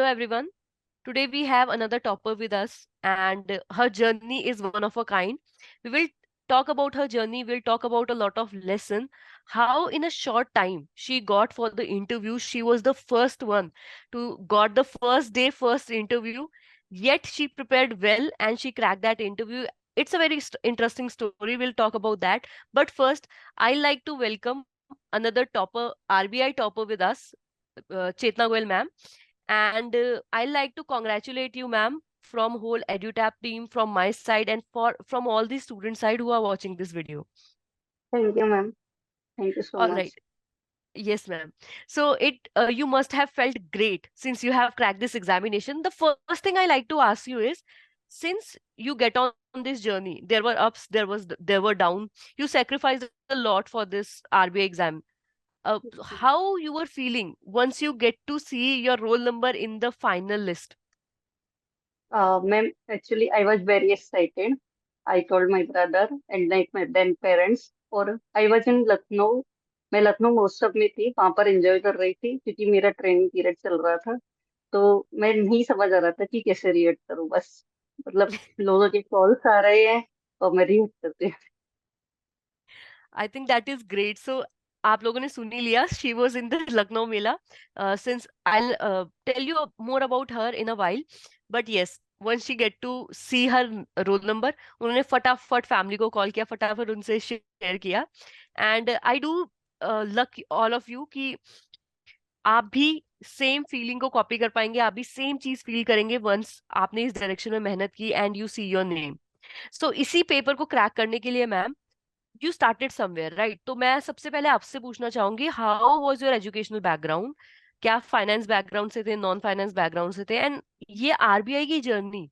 Hello everyone. Today we have another topper with us, and her journey is one of a kind. We will talk about her journey, we'll talk about a lot of lesson, how in a short time she got for the interview. She was the first one to got the first day first interview, yet she prepared well and she cracked that interview. It's a very interesting story. We'll talk about that. But first, I like to welcome another topper, RBI topper with us, Chetna Goel ma'am. And I like to congratulate you, ma'am, from whole EduTap team, from my side, and for from all the student side who are watching this video. Thank you, ma'am. Thank you so All much. right. Yes, ma'am. So you must have felt great since you have cracked this examination. The first thing I like to ask you is, since you get on this journey, there were ups, there were down. You sacrificed a lot for this RBI exam. How you were feeling once you get to see your roll number in the final list? Ma'am, actually, I was very excited. I told my brother and like my then parents. और I was in Lucknow. मैं लखनऊ महोत्सव में थी, वहां पर enjoy कर रही थी क्योंकि मेरा ट्रेनिंग पीरियड चल रहा था। तो मैं नहीं समझ आ रहा था कि कैसे रिएक्ट करूं, बस मतलब लोगों के कॉल्स आ रहे हैं और मैं रिएक्ट करती हूँ। I think that is great. So आप लोगों ने सुन ही लिया, she was in the Lucknow mela. Since I tell you more about her in a while, but yes, once she get to see her roll number, उन्होंने फटाफट फैमिली को call किया, फटाफट उनसे शेयर किया। And I do luck all of you कि आप भी सेम फीलिंग को कॉपी कर पाएंगे, आप भी सेम चीज फील करेंगे वंस आपने इस डायरेक्शन में मेहनत की and you see your name. So इसी पेपर को क्रैक करने के लिए ma'am, you started somewhere right? तो मैं सबसे पहले आपसे पूछना चाहूंगी, how was your educational background? क्या फाइनेंस बैकग्राउंड से थे, नॉन फाइनेंस बैकग्राउंड से थे, एंड ये आरबीआई की जर्नी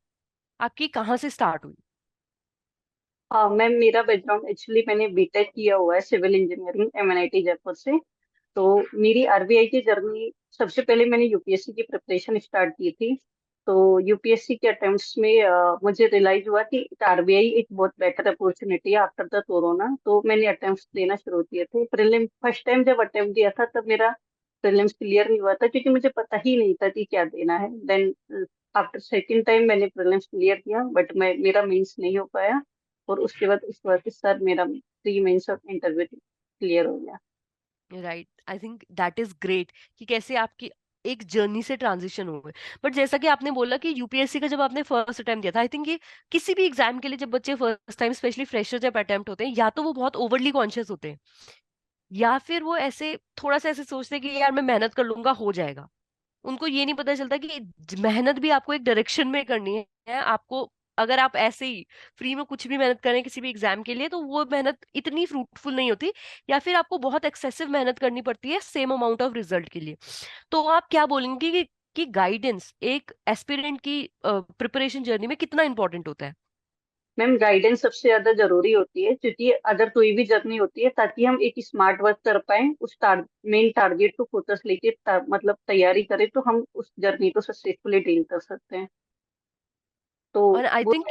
आपकी कहाँ से स्टार्ट हुई? हाँ मैम, मेरा बैकग्राउंड एक्चुअली मैंने बीटेक किया हुआ है सिविल इंजीनियरिंग एमएनआईटी जयपुर से। तो मेरी आरबीआई की जर्नी, सबसे पहले मैंने यूपीएससी की प्रिपरेशन स्टार्ट की थी। तो यूपीएससी के अटेम्प्ट्स में मुझे रियलाइज हुआ कि आरबीआई एक बहुत बेटर अपॉर्चुनिटी है आफ्टर द कोरोना। तो मैंने अटेम्प्ट्स देना शुरू किए थे। प्रीलिम फर्स्ट टाइम जब अटेम्प्ट दिया था तब मेरा प्रीलिम्स क्लियर नहीं हुआ था क्योंकि मुझे पता ही नहीं था कि क्या देना है। देन आफ्टर सेकेंड टाइम मैंने प्रीलिम्स क्लियर किया, बट मेरा मेंस नहीं हो पाया। और उसके बाद इस बार के साथ मेरा प्री मेंस और इंटरव्यू क्लियर हो गया। Right, I think that is great कि कैसे आपकी एक जर्नी से ट्रांजिशन हो गए। बट जैसा कि आपने बोला कि यूपीएससी का जब आपने फर्स्ट अटेम्प्ट दिया था, आई थिंक ये किसी भी एग्जाम के लिए जब बच्चे फर्स्ट टाइम, स्पेशली फ्रेशर जब अटेम्प्ट होते हैं, या तो वो बहुत ओवरली कॉन्शियस होते हैं, या फिर वो ऐसे थोड़ा सा ऐसे सोचते हैं कि यार मैं मेहनत कर लूंगा, हो जाएगा। उनको ये नहीं पता चलता कि मेहनत भी आपको एक डायरेक्शन में करनी है। आपको, अगर आप ऐसे ही फ्री में कुछ भी मेहनत करें किसी भी एग्जाम के लिए, तो वो मेहनत इतनी फ्रूटफुल नहीं होती, या फिर आपको बहुत एक्सेसिव मेहनत करनी पड़ती है सेम अमाउंट ऑफ रिजल्ट के लिए। तो आप क्या बोलेंगे कि गाइडेंस एक एस्पिरेंट की प्रिपरेशन जर्नी में कितना इंपॉर्टेंट होता है? मैम, गाइडेंस सबसे ज्यादा जरूरी होती है क्योंकि अगर कोई भी जर्नी होती है ताकि हम एक स्मार्ट वर्क कर पाए, उस मेन टारगेट को फोकस लेके मतलब तैयारी करें तो हम उस जर्नी को सक्सेसफुली डील कर सकते हैं। तो और आई वो थिंक,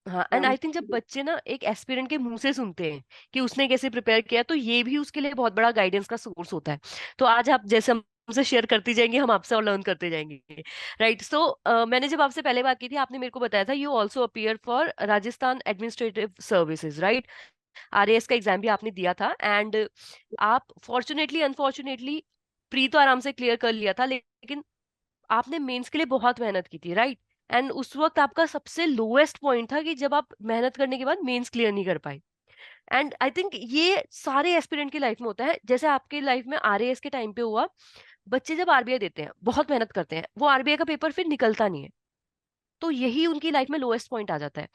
हाँ, एंड मैम। आई थिंक जब बच्चे ना एक एस्पिरेंट के मुंह से सुनते हैं कि उसने कैसे प्रिपेयर किया, तो ये भी उसके लिए बहुत बड़ा गाइडेंस का सोर्स होता है। तो आज आप जैसे हमसे शेयर करती जाएंगे, हम आपसे और लर्न करते जाएंगे। राइट। सो मैंने जब आपसे पहले बात की थी, आपने मेरे को बताया था you also appear for Rajasthan administrative services, right? RAS का एग्जाम भी आपने दिया था, एंड आप फॉर्चुनेटली अनफॉर्चुनेटली प्री तो आराम से क्लियर कर लिया था, लेकिन आपने मेंस के लिए बहुत मेहनत की थी, राइट? एंड उस वक्त आपका सबसे लोएस्ट पॉइंट था कि जब आप मेहनत करने के बाद मेंस क्लियर नहीं कर पाए। एंड आई थिंक ये सारे एस्पिरेंट की लाइफ में होता है, जैसे आपके लाइफ में आरएएस के टाइम पे हुआ। बच्चे जब आरबीआई देते हैं, बहुत मेहनत करते हैं, वो आरबीआई का पेपर फिर निकलता नहीं है, तो यही उनकी लाइफ में लोएस्ट पॉइंट आ जाता है।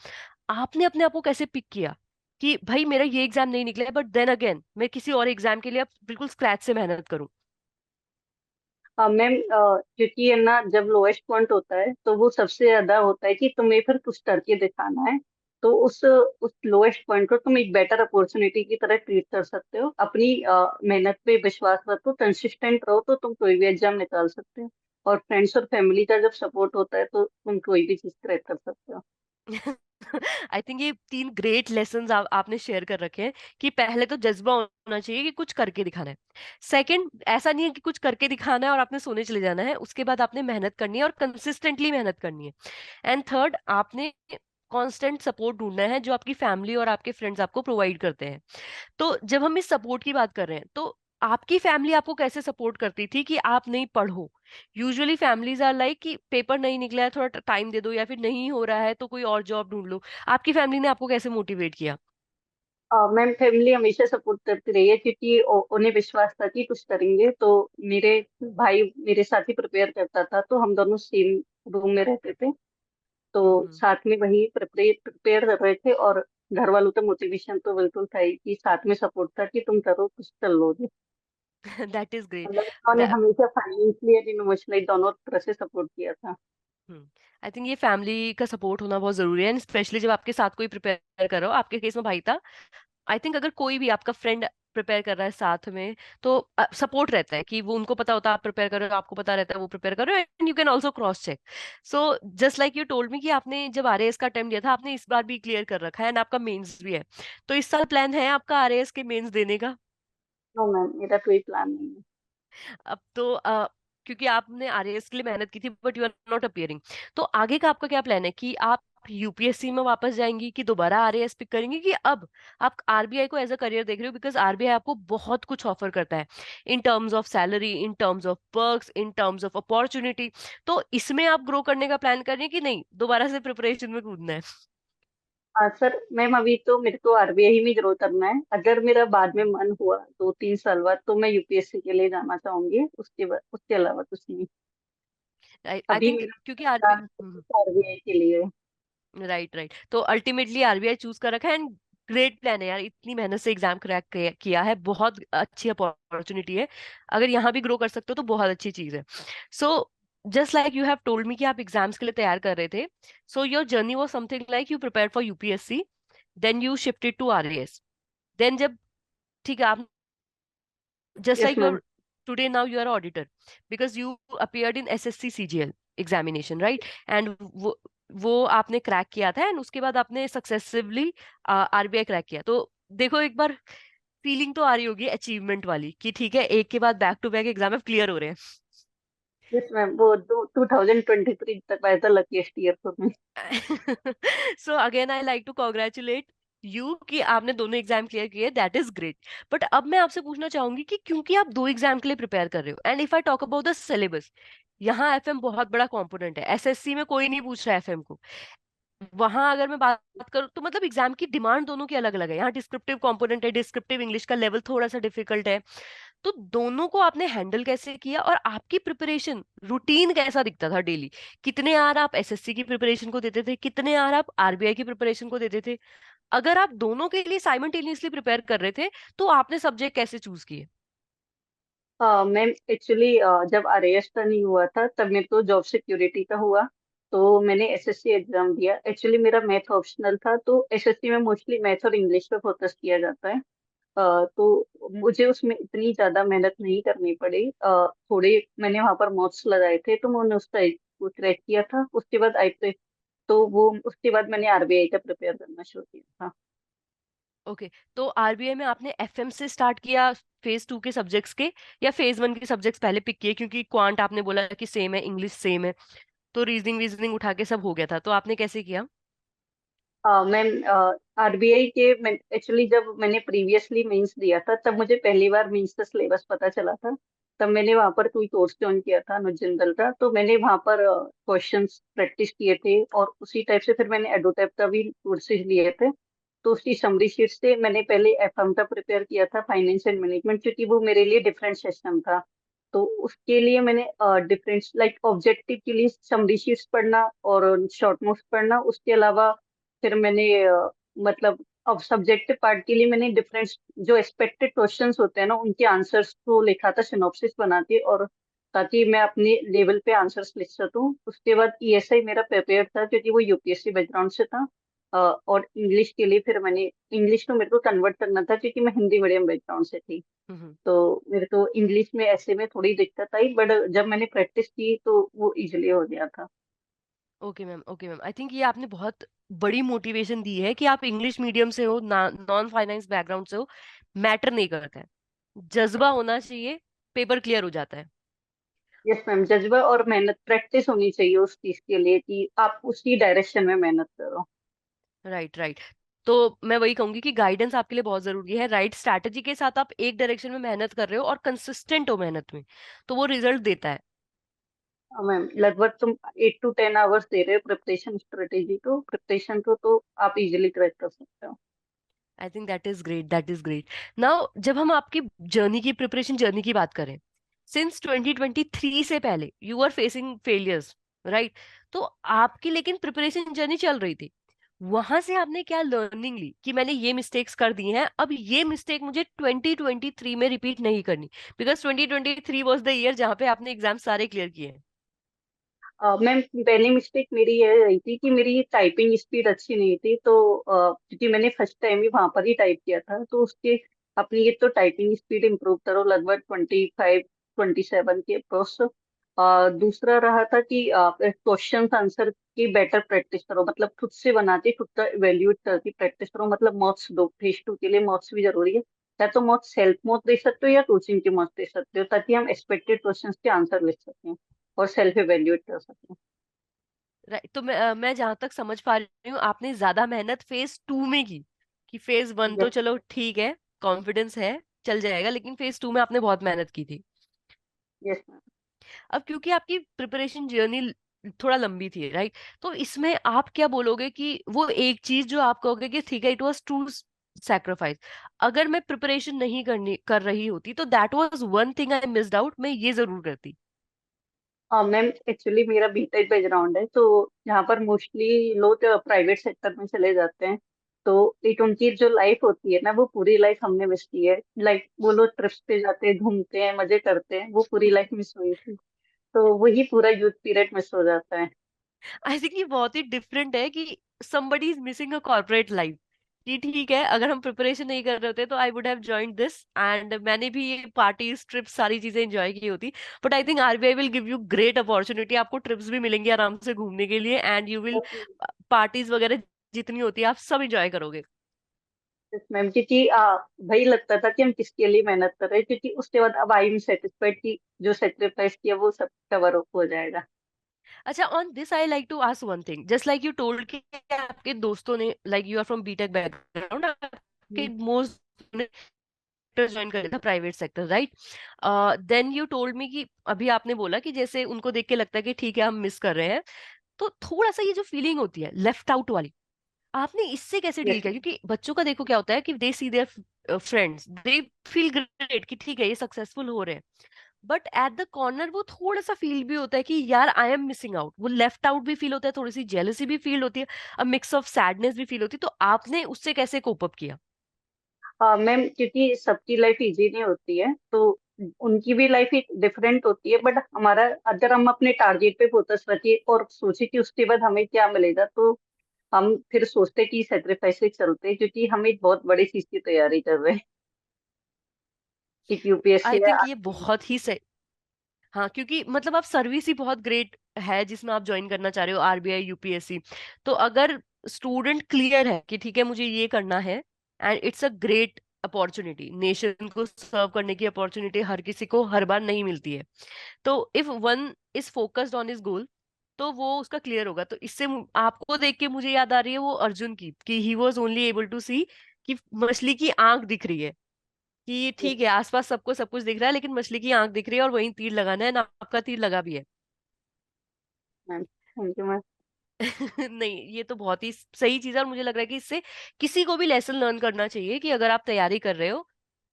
आपने अपने आप को कैसे पिक किया कि भाई मेरा ये एग्जाम नहीं निकला है, बट देन अगेन मैं किसी और एग्जाम के लिए अब बिल्कुल स्क्रैच से मेहनत करूं? मैम, क्योंकि है ना, जब लोएस्ट पॉइंट होता है तो वो सबसे ज्यादा होता है कि तुम्हें फिर कुछ करके दिखाना है। तो उस लोएस्ट पॉइंट को तुम एक बेटर अपॉर्चुनिटी की तरह ट्रीट कर सकते हो। अपनी मेहनत पे विश्वास रखो, कंसिस्टेंट रहो, तो तुम कोई भी एग्जाम निकाल सकते हो। और फ्रेंड्स और फैमिली का जब सपोर्ट होता है तो तुम कोई भी चीज क्रैक कर सकते हो। आई थिंक ये 3 ग्रेट लेसन आपने शेयर कर रखे हैं कि पहले तो जज्बा होना चाहिए कि कुछ करके दिखाना है। सेकंड, ऐसा नहीं है कि कुछ करके दिखाना है और आपने सोने चले जाना है, उसके बाद आपने मेहनत करनी है और कंसिस्टेंटली मेहनत करनी है। एंड थर्ड, आपने कांस्टेंट सपोर्ट ढूंढना है जो आपकी फैमिली और आपके फ्रेंड्स आपको प्रोवाइड करते हैं। तो जब हम इस सपोर्ट की बात कर रहे हैं, तो आपकी फैमिली आपको कैसे सपोर्ट करती थी कि आप नहीं पढ़ो? यूजुअली फैमिलीज आर लाइक कि पेपर नहीं निकला है, थोड़ा टाइम दे दो, या फिर नहीं हो रहा है तो कोई और जॉब ढूंढ लो। आपकी फैमिली ने आपको कैसे मोटिवेट किया? मैम फैमिली हमेशा सपोर्ट करती रही है, क्योंकि उन्हें विश्वास था कि कुछ करेंगे। तो मेरे भाई मेरे साथ ही प्रिपेयर करता था, तो हम दोनों सेम रूम में रहते थे। तो हम्म। साथ में वही प्रिपेयर प्रिपेयर कर रहे थे। और घर वालों का मोटिवेशन तो बिल्कुल था ही, कि साथ में सपोर्ट था कि तुम करो, कुछ कर लोगे। दैट इज मतलब ग्रेट। उन्होंने हमेशा फाइनेंशियली और इमोशनली दोनों तरह से सपोर्ट किया था। आई थिंक ये फैमिली का सपोर्ट होना बहुत जरूरी है, एंड स्पेशली जब आपके साथ कोई प्रिपेयर कर रहा हो, आपके केस में भाई था। आई थिंक अगर कोई भी आपका फ्रेंड प्रिपेयर कर रहा है साथ में, तो सपोर्ट रहता है कि वो, उनको पता होता है आप प्रिपेयर कर रहे हो, आपको पता रहता है वो प्रिपेयर कर रहे हो, and you can also cross check. So just like you told me कि आपने जब आरएएस का अटेम्प्ट दिया था, आपने इस बार भी क्लियर कर रखा है एंड आपका मेंस भी है। तो इस साल प्लान है आपका आरएएस के मेंस देने का? नो मैम, मेरा कोई प्लान नहीं है। अब तो क्योंकि आपने आरएएस के लिए मेहनत की थी but you are not appearing, तो आगे का आपका क्या प्लान है? कि आप यूपीएससी में वापस जाएंगी, कि दोबारा आरएएस पिक करेंगी, कि अब आप आरबीआई को एज अ करियर देख रहे हो? बिकॉज आरबीआई आपको बहुत कुछ ऑफर करता है, in terms of salary, in terms of perks, in terms of opportunity. तो इसमें आप ग्रो करने का प्लान कर रही हैं कि नहीं, दोबारा से प्रिपरेशन में कूदना है? सर मैम, अभी तो मेरे को आरबीआई में जरूर करना है। अगर मेरा बाद में मन हुआ 2-3 साल बाद, तो मैं यूपीएससी के लिए जाना चाहूंगी। उसके बाद, उसके अलावा कुछ नहीं। आई अभी थिंक मेरा क्योंकि प्लान आरबीआई के लिए है। राइट राइट, तो अल्टीमेटली आरबीआई चूज कर रखा है, एंड ग्रेट प्लान है यार, इतनी मेहनत से एग्जाम क्रैक किया है, बहुत अच्छी अपॉर्चुनिटी है। अगर यहाँ भी ग्रो कर सकते हो तो बहुत अच्छी चीज है। So just like you have told me कि आप एग्जाम्स के लिए तैयार कर रहे थे, so your journey was something like you prepare for UPSC, then you shifted to RAS, then जब, ठीक है, आप just yes like ma'am. your today now you are auditor because you appeared in SSC CGL examination, right? and वो आपने crack किया था, and उसके बाद आपने सक्सेसिवली आरबीआई क्रैक किया। तो देखो एक बार फीलिंग तो आ रही होगी अचीवमेंट वाली कि ठीक है, एक के बाद बैक टू बैक एग्जाम अब क्लियर हो रहे यस मैम, वो 2023 तक आया था लकीस्ट ईयर फॉर मी। हैं। So again I like to congratulate you कि आपने दोनों एग्जाम क्लियर किए, दैट इज ग्रेट। बट अब मैं आपसे पूछना चाहूंगी कि क्योंकि आप दो एग्जाम के लिए प्रिपेयर कर रहे हो, and if I talk about the syllabus, यहाँ एफएम बहुत बड़ा कंपोनेंट है, एसएससी में कोई नहीं पूछ रहा है एफएम को। वहां अगर मैं बात करूँ तो मतलब एग्जाम की डिमांड दोनों की अलग अलग है, यहाँ डिस्क्रिप्टिव कंपोनेंट है, डिस्क्रिप्टिव इंग्लिश का लेवल थोड़ा सा डिफिकल्ट है। तो दोनों को आपने हैंडल कैसे किया, और आपकी प्रिपरेशन रूटीन कैसा दिखता था डेली? कितने आवर आप एसएससी की प्रिपरेशन को देते थे, कितने आवर आप आरबीआई की प्रिपरेशन को देते थे? अगर आप दोनों के लिए साइमल्टेनियसली प्रिपेयर कर रहे थे, तो आपने सब्जेक्ट कैसे चूज किए? मैम एक्चुअली जब आरएएस का नहीं हुआ था, तब मेरे को जॉब सिक्योरिटी का हुआ। तो मैंने एसएससी एग्जाम दिया। एक्चुअली मेरा मैथ ऑप्शनल था, तो एसएससी में मोस्टली मैथ और इंग्लिश पे फोकस किया जाता है। तो मुझे उसमें इतनी ज्यादा मेहनत नहीं करनी पड़ी। थोड़े मैंने वहां पर मॉक्स लगाए थे, तो मैंने उसका वो क्रैक किया था। उसके बाद आई पे, तो वो उसके बाद मैंने आरबीआई का प्रिपेयर करना शुरू किया था। ओके, तो आरबीआई में आपने एफएम से स्टार्ट किया फेज 2 के सब्जेक्ट्स के, या फेज 1 के सब्जेक्ट्स पहले पिक किए? क्योंकि क्वांट आपने बोला कि सेम है, इंग्लिश सेम है, तो रीजनिंग रीजनिंग उठा के सब हो गया था, तो आपने कैसे किया? मैम आरबीआई के, मैं एक्चुअली जब मैंने प्रीवियसली मेंस दिया था, तब मुझे पहली बार मेंस का सिलेबस पता चला था। तब मैंने वहां पर कोई कोर्स ज्वाइन किया था अनुज जिंदल का। तो मैंने वहां पर क्वेश्चंस प्रैक्टिस किए थे, और उसी टाइप से फिर मैंने एडोटैप का भी कोर्सेज लिए थे। तो उसकी समरी शीट से मैंने पहले एफएम का प्रिपेयर किया था, फाइनेंस एंड मैनेजमेंट, क्योंकि वो मेरे लिए डिफरेंट सेशन था। तो उसके लिए मैंने डिफरेंट लाइक ऑब्जेक्टिव के लिए समरी शीट्स पढ़ना और शॉर्ट नोट्स पढ़ना। उसके अलावा फिर मैंने मतलब अब सब्जेक्टिव पार्ट के लिए मैंने डिफरेंट जो एक्सपेक्टेड क्वेश्चंस होते हैं ना, उनके आंसर्स को लिखा था सिनॉप्सिस बना के, और ताकि मैं अपने लेवल पे आंसर्स लिख सकूं। उसके बाद ईएसआई मेरा प्रिपेयर था, क्योंकि वो यूपीएससी बैकग्राउंड से था। और इंग्लिश के लिए फिर मैंने, इंग्लिश को मेरे को कन्वर्ट करना था, क्योंकि मैं हिंदी मीडियम बैकग्राउंड से थी। हम्म। तो मेरे को इंग्लिश में ऐसे में थोड़ी दिक्कत आई, बट जब मैंने प्रैक्टिस की तो वो इजिली हो गया था। ओके मैम, ओके मैम, आई थिंक ये आपने बहुत बड़ी मोटिवेशन दी है कि आप इंग्लिश मीडियम से हो, नॉन फाइनेंस बैकग्राउंड से हो, मैटर नहीं करता है, जज्बा होना चाहिए, पेपर क्लियर हो जाता है। यस मैम, जज्बा और मेहनत, प्रैक्टिस होनी चाहिए उस चीज के लिए कि आप उसी डायरेक्शन में मेहनत करो। Right, right. तो मैं वही कहूंगी कि गाइडेंस आपके लिए बहुत जरूरी है। राइट स्ट्रैटेजी के साथ आप एक डायरेक्शन में मेहनत कर रहे हो और कंसिस्टेंट हो मेहनत में, तो वो रिजल्ट देता है। मैम लगभग तुम 8 to 10 आवर्स दे रहे हो प्रिपरेशन स्ट्रेटेजी को, प्रिपरेशन को, तो आप इजीली क्रैक कर सकते हो। आई think that is great, that is great. Now जब हम आपकी जर्नी की, प्रिपरेशन जर्नी की बात करें, सिंस 2023 से पहले you are facing failures, right? तो आपकी लेकिन प्रिपरेशन जर्नी चल रही थी, वहां से आपने क्या लर्निंग ली कि मैंने ये मिस्टेक्स कर दी हैं, अब ये मिस्टेक मुझे 2023 में रिपीट नहीं करनी? बिकॉज 2023 वॉज द ईयर जहां पे आपने एग्जाम सारे क्लियर किए हैं। मैम पहली मिस्टेक मेरी ये रही थी कि मेरी टाइपिंग स्पीड अच्छी नहीं थी, तो क्योंकि मैंने फर्स्ट टाइम ही वहां पर ही टाइप किया था, तो उसके अपनी एक तो टाइपिंग स्पीड इम्प्रूव करो लगभग 25-27 के अप्रोच। दूसरा रहा था कि क्वेश्चन आंसर की बेटर प्रैक्टिस करो, मतलब खुद से बनाते खुद का इवेल्युएट करके प्रैक्टिस करो, मतलब मॉक्स दो, फेज टू के लिए मॉक्स भी जरूरी है। या तो मॉक्स सेल्फ मॉक दे सकते हो या कोचिंग के मॉक्स दे सकते हो, ताकि हम एक्सपेक्टेड क्वेश्चंस के आंसर लिख सकें और सेल्फ इवेल्युएट कर सकें। राइट, तो मैं जहां तक समझ पा रही हूँ, आपने ज्यादा मेहनत फेज 2 में की, कि फेज 1 तो यस। चलो ठीक है, कॉन्फिडेंस है, चल जाएगा, लेकिन फेज 2 में आपने बहुत मेहनत की थी। Yes ma'am. अब क्योंकि आपकी प्रिपरेशन जर्नी थोड़ा लंबी थी, राइट? तो इसमें आप क्या बोलोगे कि वो एक चीज जो आप कहोगे कि ठीक है, इट वाज टू सैक्रिफाइस, अगर मैं प्रिपरेशन नहीं करनी कर रही होती तो that was one thing I missed out, मैं ये जरूर करती। मैम एक्चुअली मेरा बीटेक बैकग्राउंड है, तो यहाँ पर मोस्टली लोग प्राइवेट सेक्टर में चले जाते हैं, तो एक उनकी जो लाइफ होती है ना, वो पूरी लाइफ हमने मिस की है। लाइक वो लोग ट्रिप्स पे जाते हैं, घूमते हैं, मजे करते हैं, वो पूरी लाइफ मिस हुई थी, तो वही पूरा यूथ पीरियड मिस हो जाता है। आई थिंक ये बहुत ही डिफरेंट है कि somebody is missing a corporate life, कि ठीक है, अगर हम प्रिपरेशन नहीं कर रहे होते तो I would have joined this, and मैंने भी ये पार्टीज ट्रिप्स सारी चीजें एंजॉय की होती। But I think RBI will give you great opportunity, आपको ट्रिप्स भी मिलेंगी आराम से घूमने के लिए, एंड यू विल पार्टीज वगैरह जितनी होती है आप सब एंजॉय करोगे। मैम क्योंकि वही लगता था कि हम किसके लिए मेहनत कर रहे हैं, क्योंकि उसके बाद अब आई एम सेटिस्फाइड कि जो सेक्रीफाइस किया वो सब कवर अप हो जाएगा। अच्छा, on this I like to ask one thing, just like you told कि आपके दोस्तों ने, like you are from BTech background, आपके मोस्ट ज्वाइन कर था private sector, right? Then you told me कि अभी आपने बोला कि जैसे उनको देख के लगता है कि ठीक है हम मिस कर रहे हैं, तो थोड़ा सा ये जो फीलिंग होती है लेफ्ट आउट वाली, आपने इससे कैसे डील यस। किया? क्योंकि बच्चों का देखो क्या होता है कि they see their friends, they feel great कि ठीक है ये सक्सेसफुल हो रहे हैं, बट एट द कॉर्नर वो थोड़ा सा फील भी होता है कि यार आई एम मिसिंग आउट, वो लेफ्ट आउट भी फील होता है, थोड़ी सी जेलसी भी फील होती है, अ मिक्स ऑफ सैडनेस भी फील होती है, तो आपने उससे कैसे कोप अप किया? मैम क्योंकि सबकी लाइफ इजी नहीं होती है, तो उनकी भी लाइफ डिफरेंट होती है, बट हमारा अगर हम अपने टारगेट पे फोकस रखें और सोचे कि उसके बाद हमें क्या मिलेगा, तो हम फिर सोचते कि सेक्रीफाइस से चलते हैं, क्योंकि हम एक बहुत बड़ी चीज की तैयारी कर रहे हैं, एक यूपीएससी आई या थिंक ये आरपीएससी। बहुत ही सही। हाँ, क्योंकि मतलब आप सर्विस ही बहुत ग्रेट है जिसमें आप ज्वाइन करना चाह रहे हो, आरबीआई, यूपीएससी। तो अगर स्टूडेंट क्लियर है कि ठीक है मुझे ये करना है, and it's a great opportunity, nation को सर्व करने की अपॉर्चुनिटी हर किसी को हर बार नहीं मिलती है, तो if one is focused on his goal तो वो उसका क्लियर होगा। तो इससे आपको देख के मुझे याद आ रही है वो अर्जुन की, कि he was only able to see कि मछली की आंख दिख रही है, कि ठीक है आसपास सबको सब कुछ दिख रहा है लेकिन मछली की आंख दिख रही है और वहीं तीर लगाना है ना, आपका तीर लगा भी है। Ma'am thank you ma'am. नहीं, ये तो बहुत ही सही चीज है, और मुझे लग रहा है कि इससे किसी को भी लेसन लर्न करना चाहिए कि अगर आप तैयारी कर रहे हो,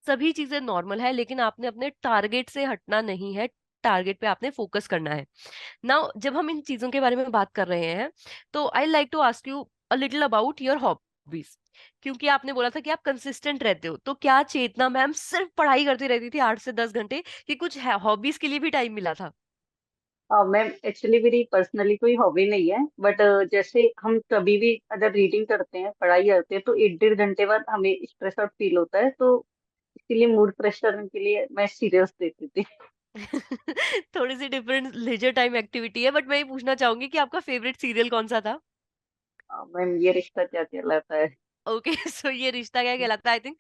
सभी चीजें नॉर्मल है, लेकिन आपने अपने टारगेट से हटना नहीं है, टारगेट पे आपने फोकस करना है। नाउ जब हम इन चीजों के बारे में बात कर रहे हैं, तो I like to ask you a little about your hobbies, क्योंकि आपने बोला था कि आप कंसिस्टेंट रहते हो, तो क्या चेतना मैम सिर्फ पढ़ाई करती रहती थी 8 से 10 घंटे, कि कुछ हॉबीज के लिए भी टाइम मिला था? मैम एक्चुअली मेरी पर्सनली कोई हॉबी नहीं है, बट जैसे हम कभी भी अगर रीडिंग करते हैं, पढ़ाई करते हैं, तो 1-1.5 घंटे बाद हमें स्ट्रेस आउट फील होता है, तो इसीलिए मूड फ्रेश करने के लिए मैं सीरियल्स देखती थी। थोड़ी सी डिफरेंट लेजर टाइम एक्टिविटी है, बट मैं ये पूछना चाहूंगी कि आपका फेवरेट सीरियल कौन सा था? मैम ये रिश्ता क्या कहलाता है। ओके। सो ये रिश्ता क्या कहलाता है, आई थिंक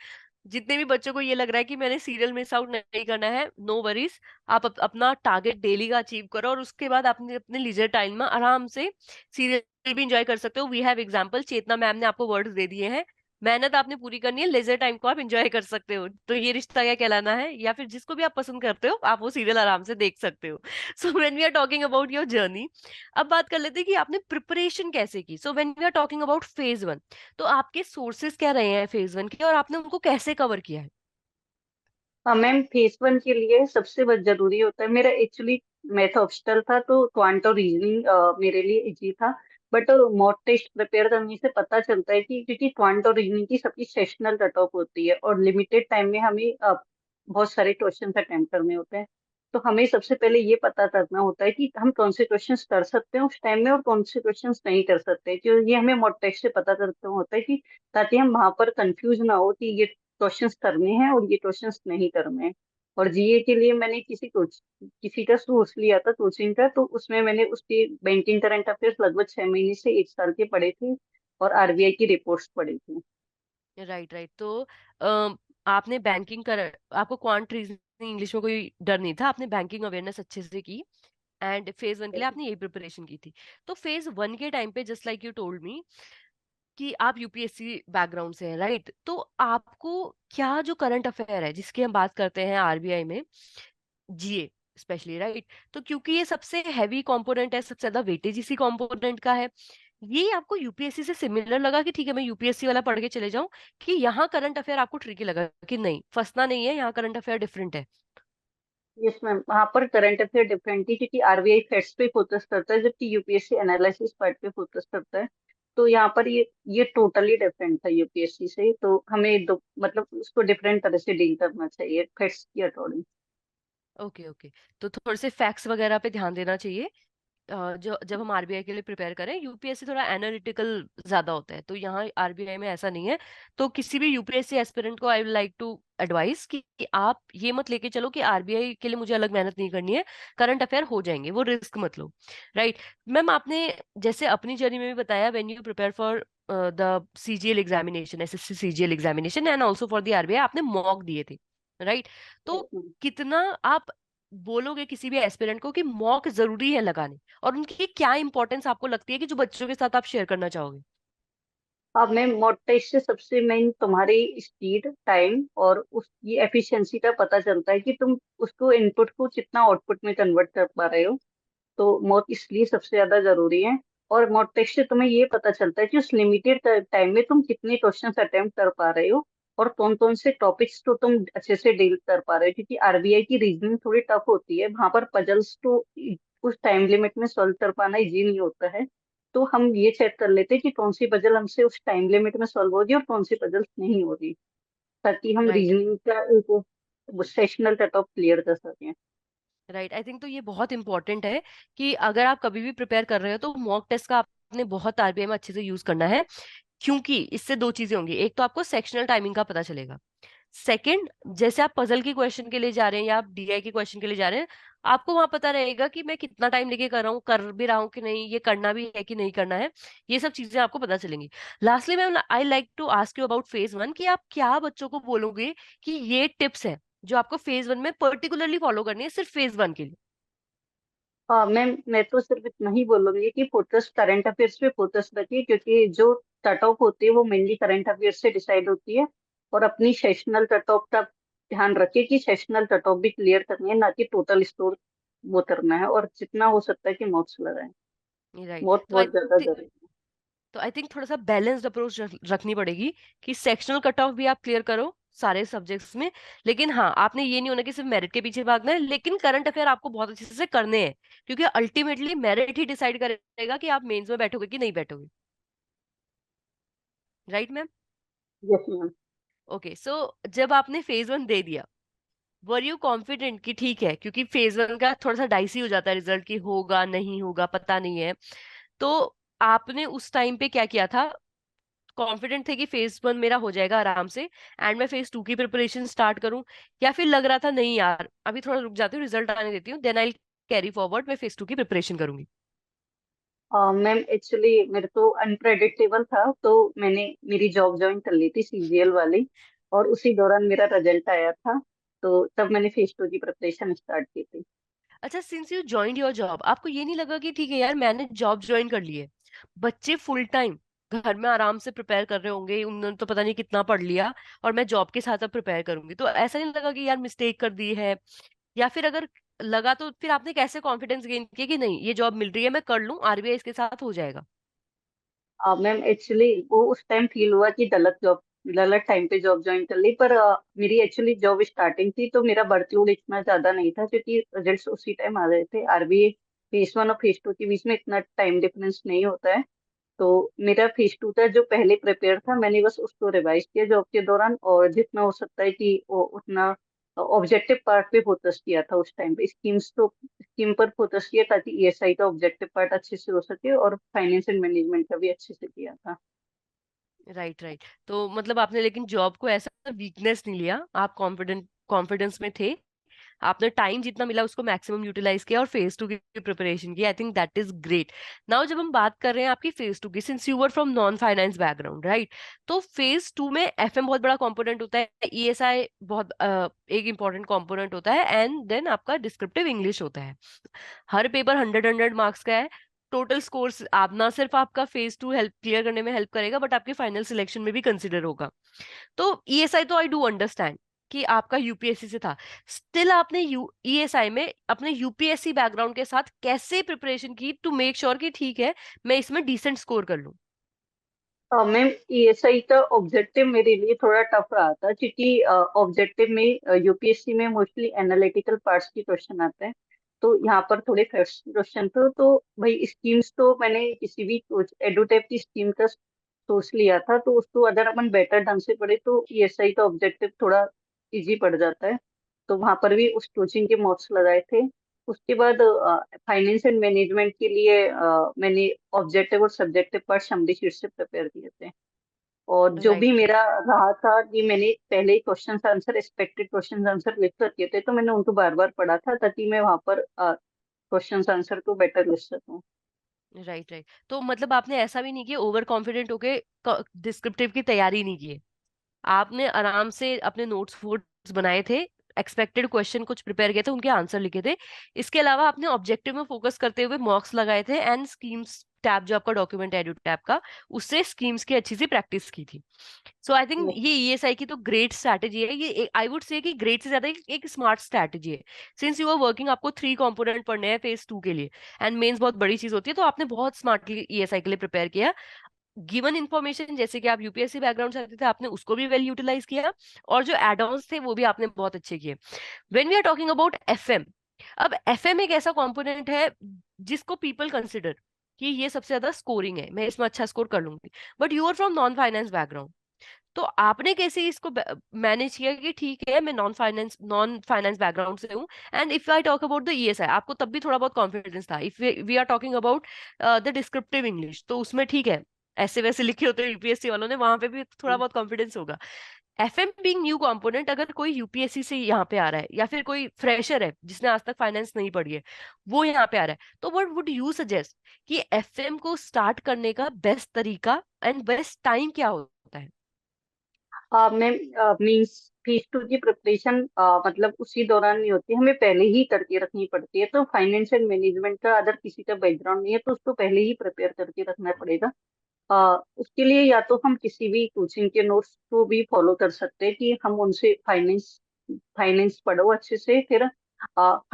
जितने भी बच्चों को ये लग रहा है कि मैंने सीरियल मिस आउट नहीं करना है, नो वरीज। आप अपना टारगेट डेली का अचीव करो, और उसके बाद आपने अपने लीजर टाइम में आराम से सीरियल भी इंजॉय कर सकते हो। We have example, Chetna ma'am ने आपको वर्ड्स दे दिए हैं, मेहनत आपने पूरी करनी है, लेजर टाइम को आप इंजॉय कर सकते हो। तो ये रिश्ता क्या कहलाना है, या फिर जिसको भी आप पसंद करते हो आप वो सीरियल आराम से देख सकते हो। So when we are talking about your journey, अब बात कर लेते हैं कि आपने प्रिपरेशन कैसे की। So when we are talking about phase 1, तो आपके सोर्सेज क्या रहे हैं फेज 1 के, और आपने उनको कैसे कवर किया है? हाँ मैम, फेज वन के लिए सबसे बहुत जरूरी होता है, मेरा एक्चुअली मैथ ऑप्शनल था तो क्वांट और रीजनिंग मेरे लिए इजी था। बट मॉक टेस्ट प्रिपेयर करने से पता चलता है कि क्योंकि क्वांट और रीजनिंग की सबकी सेशनल कट ऑफ होती है और लिमिटेड टाइम में हमें बहुत सारे क्वेश्चन अटेम्प्ट करने होते हैं। तो हमें सबसे पहले ये पता करना होता है कि हम कौन से क्वेश्चन कर सकते हैं उस टाइम में और कौन से क्वेश्चन नहीं कर सकते, जो ये हमें मॉक टेस्ट से पता करते होता है कि ताकि हम वहां पर कंफ्यूज ना हो कि ये क्वेश्चंस करने हैं और ये क्वेश्चंस नहीं करने हैं। और जीए के लिए मैंने किसी का सोर्स लिया था कोचिंग का, तो उसमें मैंने उसके बैंकिंग करंट अफेयर्स लगभग 6 महीने से 1 साल के पढ़े थे और आरबीआई की रिपोर्ट्स पढ़ी थी। Right right. तो आपने बैंकिंग कर, आपको क्वांट रीजनिंग इंग्लिश में कोई डर नहीं था, आपने बैंकिंग अवेयरनेस अच्छे से की, एंड फेज 1 के लिए आपने यही प्रिपरेशन की थी। तो फेज 1 के टाइम पे, just like you told me कि आप यूपीएससी बैकग्राउंड से हैं, राइट? तो आपको क्या जो करंट अफेयर है जिसकी हम बात करते हैं आरबीआई में, जीए स्पेशली, राइट? तो क्योंकि ये सबसे हैवी कंपोनेंट है, सबसे ज्यादा वेटेज इसी कंपोनेंट का है, ये आपको यूपीएससी से सिमिलर लगा कि ठीक है मैं यूपीएससी वाला पढ़ के चले जाऊं, कि यहाँ करंट अफेयर आपको ट्रिकी लगा कि नहीं, फंसना नहीं है, यहाँ करंट अफेयर डिफरेंट है? यस मैम, वहाँ पर करंट अफेयर डिफरेंट थी क्योंकि आरबीआई फैक्ट्स पे फोकस करता है जबकि यूपीएससी एनालिसिस पार्ट पे फोकस करता है। तो यहाँ पर ये टोटली डिफरेंट था यूपीएससी से, तो हमें दो मतलब उसको डिफरेंट तरह से डील करना चाहिए फैक्ट्स के अकॉर्डिंग। Okay okay. तो थोड़े से फैक्ट्स वगैरह पे ध्यान देना चाहिए। जो जब हम आरबीआई के लिए प्रिपेयर करें, यूपीएससी थोड़ा एनालिटिकल ज्यादा होता है, तो यहाँ आरबीआई में ऐसा नहीं है। तो किसी भी यूपीएससी एस्पिरेंट को I will like to advise कि आप ये मत लेके चलो कि आरबीआई के लिए मुझे अलग मेहनत नहीं करनी है, करंट अफेयर हो जाएंगे, वो रिस्क मत लो। राइट। मैम आपने जैसे अपनी जर्नी में भी बताया, when you prepare for the CGL examination, SSC CGL examination and also for the RBI, आपने मॉक दिए थे, राइट? तो कितना आप बोलोगे किसी भी एस्पिरेंट को कि मॉक जरूरी है लगाने, और उनकी क्या इंपॉर्टेंस आपको लगती है कि जो बच्चों के साथ आप शेयर करना चाहोगे? अब मैं मॉक टेस्ट से सबसे मेन तुम्हारी स्पीड टाइम और उसकी एफिशिएंसी का पता चलता है कि तुम उसको इनपुट को कितना आउटपुट में कन्वर्ट कर पा रहे हो। तो मॉक इसलिए सबसे ज्यादा जरूरी है। और मॉक टेस्ट से तुम्हें ये पता चलता है कि उस लिमिटेड टाइम में तुम कितने क्वेश्चंस अटेम्प्ट कर पा रहे हो और कौन कौन से टॉपिक्स को तुम अच्छे से डील कर पा रहे हो, क्योंकि आरबीआई की रीजनिंग थोड़ी टफ होती है, वहां पर पजल्स को उस टाइम लिमिट में सॉल्व कर पाना इजी नहीं होता है। तो हम ये चेक कर लेते हैं कि कौन सी पजल हमसे उस टाइम लिमिट में सॉल्व होगी और कौन सी पजल नहीं होगी, ताकि हम राइट रीजनिंग का एक सेशनल कट ऑफ क्लियर कर सकें। राइट। आई थिंक तो ये बहुत इंपॉर्टेंट है कि अगर आप कभी भी प्रिपेयर कर रहे हो तो मॉक टेस्ट का आपने बहुत आरबीआई में अच्छे से यूज करना है, क्योंकि इससे दो चीजें होंगी। एक तो आपको सेक्शनल टाइमिंग का पता चलेगा, सेकंड जैसे आप पजल की क्वेश्चन के लिए जा रहे हैं या आप डीआई के क्वेश्चन के लिए जा रहे हैं, आपको वहां पता रहेगा कि मैं कितना टाइम लेके कर रहा हूँ, कर भी रहा हूँ कि नहीं, ये करना भी है कि नहीं करना है, ये सब चीजें आपको पता चलेंगी। Lastly ma'am, I like to ask you about phase 1, कि आप क्या बच्चों को बोलोगे कि ये टिप्स है जो आपको फेज 1 में पर्टिकुलरली फॉलो करनी है, सिर्फ फेज 1 के लिए? हाँ मैम, मैं तो सिर्फ इतना ही बोलूंगी कि फोकस करंट अफेयर्स पे फोकस रखिए, क्योंकि जो कट ऑफ होती है वो मेनली करंट अफेयर्स से डिसाइड होती है। और अपनी सेशनल कट ऑफ का ध्यान रखिए कि सेशनल कट ऑफ भी क्लियर करनी है, ना कि टोटल स्कोर वो करना है, और जितना हो सकता है कि मार्क्स लगाएं। राइट। बहुत बहुत ज्यादा जरूरी है। तो आई थिंक थोड़ा सा बैलेंस्ड अप्रोच रखनी पड़ेगी, कि सेक्शनल कट ऑफ भी आप क्लियर करो सारे सब्जेक्ट्स में, लेकिन हाँ आपने ये नहीं होना कि सिर्फ मेरिट के पीछे भागना है, लेकिन करंट अफेयर आपको बहुत अच्छे से करने हैं, क्योंकि अल्टीमेटली मेरिट ही डिसाइड करेगा कि आप मेंस में बैठोगे कि नहीं बैठोगे। Right ma'am? Yes ma'am. Okay. So जब आपने फेज 1 दे दिया, वर यू कॉन्फिडेंट कि ठीक है, क्योंकि फेज 1 का थोड़ा सा डाइसी हो जाता है रिजल्ट, की होगा नहीं होगा पता नहीं है, तो आपने उस टाइम पे क्या किया था? कॉन्फिडेंट थे कि फेज वन मेरा हो जाएगा आराम से एंड मैं फेज टू की प्रिपरेशन स्टार्ट करूं, या फिर लग रहा था नहीं यार अभी थोड़ा रुक जाती हूँ, रिजल्ट आने देती हूँ, देन आई कैरी फॉरवर्ड, मैं फेज टू की प्रिपरेशन करूंगी? मैम एक्चुअली मेरे तो अनप्रेडिक्टेबल था, तो मैंने मेरी जॉब ज्वाइन कर ली थी सीजीएल वाली, और उसी दौरान मेरा रिजल्ट आया था, तो तब मैंने फेज टू की प्रिपरेशन स्टार्ट की थी। अच्छा, since you joined your job, आपको ये नहीं लगा कि ठीक है यार मैंने जॉब ज्वाइन कर ली है, बच्चे फुल टाइम घर में आराम से प्रिपेयर कर रहे होंगे, उन्होंने तो पता नहीं कितना पढ़ लिया, और मैं जॉब के साथ अब प्रिपेयर करूंगी, तो ऐसा नहीं लगा कि यार मिस्टेक कर दी है? या फिर अगर लगा तो फिर आपने कैसे कॉन्फिडेंस गेन किया कि नहीं ये जॉब मिल रही है मैं कर लूं, आरबीआई इसके साथ हो जाएगा? मैम एक्चुअली वो उस टाइम फील हुआ कि गलत टाइम पे जॉब ज्वाइन कर ली, पर मेरी एक्चुअली जॉब स्टार्टिंग थी, तो मेरा वर्कलोड इतना ज्यादा नहीं था, क्योंकि रिजल्ट्स उसी टाइम आ रहे थे। आरबीआई फेज वन और फेज टू के बीच में इतना टाइम डिफरेंस नहीं होता है। तो मेरा फेज टू था जो पहले प्रिपेयर था, मैंने बस उसको रिवाइज किया जॉब के दौरान, और जितना हो सकता है कि वो उतना ऑब्जेक्टिव पार्ट पे फोकस किया था उस टाइम पे। स्कीम पर फोकस किया ताकि ईएसआई का ऑब्जेक्टिव पार्ट अच्छे से हो सके, और फाइनेंस एंड मैनेजमेंट का भी अच्छे से किया था। Right right. तो मतलब आपने लेकिन जॉब को ऐसा वीकनेस नहीं लिया, आप कॉन्फिडेंस में थे, आपने टाइम जितना मिला उसको मैक्सिमम यूटिलाइज किया और फेज टू की प्रिपरेशन की। आई think that is great. Now जब हम बात कर रहे हैं आपकी फेज टू की, since you were from non finance background right, तो फेज टू में एफएम बहुत बड़ा कंपोनेंट होता है, ईएसआई बहुत एक इंपॉर्टेंट कंपोनेंट होता है, एंड देन आपका डिस्क्रिप्टिव इंग्लिश होता है। हर पेपर 100 मार्क्स का है। टोटल स्कोर्स आप ना सिर्फ आपका फेज टू हेल्प क्लियर करने में हेल्प करेगा, बट आपके फाइनल सिलेक्शन में भी कंसिडर होगा। तो ईएसआई तो आई डू अंडरस्टैंड कि आपका यूपीएससी से था, स्टिल आपने यू ईएसआई में अपने यूपीएससी बैकग्राउंड के साथ कैसे प्रिपरेशन की टू मेक श्योर कि ठीक है मैं इसमें डिसेंट स्कोर कर लूं? मैम ईएसआई का ऑब्जेक्टिव मेरे लिए थोड़ा टफ रहा था, क्योंकि ऑब्जेक्टिव में यूपीएससी में मोस्टली एनालिटिकल पार्ट्स की क्वेश्चन आते हैं, तो यहाँ पर थोड़े क्वेश्चन थे। तो भाई स्कीम्स तो मैंने किसी भी एडुटेप की स्कीम का सोच लिया था, तो उसको अगर अपन बेटर ढंग से पढ़े तो ईएसआई का ऑब्जेक्टिव थोड़ा इजी पड़ जाता है। तो वहां पर भी उस कोचिंग के मॉक्स लगाए थे। उसके बाद फाइनेंस एंड मैनेजमेंट के लिए मैंने ऑब्जेक्टिव और सब्जेक्टिव पार्ट समरी शीट से प्रिपेयर किए थे। और जो भी राइट मेरा रहा था कि मैंने पहले ही question answer, expected question answer लिख कर दिए थे, तो मैंने उनको बार बार पढ़ा था ताकि मैं वहां पर क्वेश्चन आंसर को बेटर लिख सकूं। Right right. तो मतलब आपने ऐसा भी नहीं किया ओवर कॉन्फिडेंट होके डिस्क्रिप्टिव की तैयारी नहीं की है, आपने आराम से अपने नोट्स वोट्स बनाए थे, एक्सपेक्टेड क्वेश्चन कुछ प्रिपेयर किए थे, उनके आंसर लिखे थे, इसके अलावा आपने ऑब्जेक्टिव में फोकस करते हुए मॉक्स लगाए थे, एंड स्कीम्स टैब जो आपका डॉक्यूमेंट एडू टैब का, उससे स्कीम्स की अच्छी सी प्रैक्टिस की थी। सो आई थिंक ये ईएसआई की तो ग्रेट स्ट्रैटेजी है, ये आई वुड से कि ग्रेट से ज्यादा एक स्मार्ट स्ट्रैटेजी है। सिंस यू आर वर्किंग, आपको 3 कंपोनेंट पढ़ने हैं फेज टू के लिए, एंड मेंस बहुत बड़ी चीज होती है, तो आपने बहुत स्मार्टली ईएसआई के लिए प्रिपेयर किया। गिवन इन्फॉर्मेशन जैसे कि आप यूपीएससी बैकग्राउंड से आते थे, आपने उसको भी वेल यूटिलाइज किया, और जो एड ऑन्स थे वो भी आपने बहुत अच्छे किए। When we are talking about FM, अब एफएम एक ऐसा कंपोनेंट है जिसको पीपल कंसिडर कि ये सबसे ज्यादा स्कोरिंग है, मैं इसमें अच्छा स्कोर कर लूंगी, but you are from non finance background, तो आपने कैसे इसको मैनेज किया कि ठीक है मैं नॉन फाइनेंस बैकग्राउंड से हूँ, and if I talk about the ESI, आपको तब भी थोड़ा बहुत कॉन्फिडेंस था, if we are talking about the descriptive English, तो उसमें ठीक है ऐसे वैसे लिखे होते हैं यूपीएससी वालों ने, वहां पे भी थोड़ा बहुत कॉन्फिडेंस होगा। एफएम बीइंग न्यू कंपोनेंट, अगर कोई यूपीएससी से यहाँ पे आ रहा है या फिर कोई फ्रेशर है जिसने आज तक फाइनेंस नहीं पढ़ी है, वो यहाँ पे आ रहा है, तो व्हाट वुड यू सजेस्ट कि एफएम को स्टार्ट करने का बेस्ट तरीका एंड बेस्ट टाइम क्या होता है? मैं मीन्स फेज टू की प्रिपरेशन मतलब उसी दौरान नहीं होती, हमें पहले ही करके रखनी पड़ती है। तो फाइनेंस एंड मैनेजमेंट का अगर किसी का बैकग्राउंड नहीं है तो उसको पहले ही प्रिपेयर करके रखना पड़ेगा। उसके लिए या तो हम किसी भी कोचिंग के नोट्स को भी फॉलो कर सकते हैं कि हम उनसे फाइनेंस फाइनेंस पढ़ो अच्छे से, फिर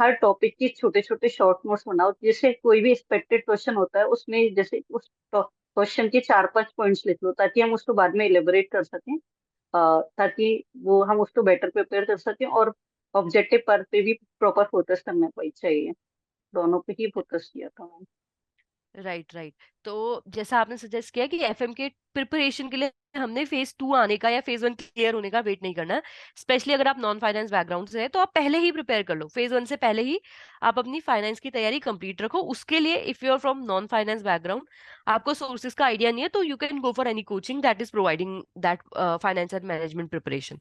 हर टॉपिक के छोटे छोटे शॉर्ट नोट्स बनाओ। जैसे कोई भी एक्सपेक्टेड क्वेश्चन होता है उसमें जैसे उस क्वेश्चन के 4-5 पॉइंट्स लिख लो, ताकि हम उसको बाद में इलेबोरेट कर सकें, ताकि वो हम उसको बेटर प्रिपेयर कर सकें। और ऑब्जेक्टिव पर पे भी प्रॉपर फोकस करना चाहिए। दोनों पे ही फोकस किया था मैंने। Right right. तो जैसा आपने सजेस्ट किया कि एफएम के प्रिपरेशन के लिए हमने फेज 2 आने का या फेज 1 क्लियर होने का वेट नहीं करना। स्पेशली अगर आप नॉन फाइनेंस बैकग्राउंड से है तो आप पहले ही प्रिपेयर कर लो, फेज 1 से पहले ही आप अपनी फाइनेंस की तैयारी कंप्लीट रखो। उसके लिए if you are from non finance background, आपको सोर्सेज का आइडिया नहीं है, तो you can go for any coaching that is providing that finance and management preparation.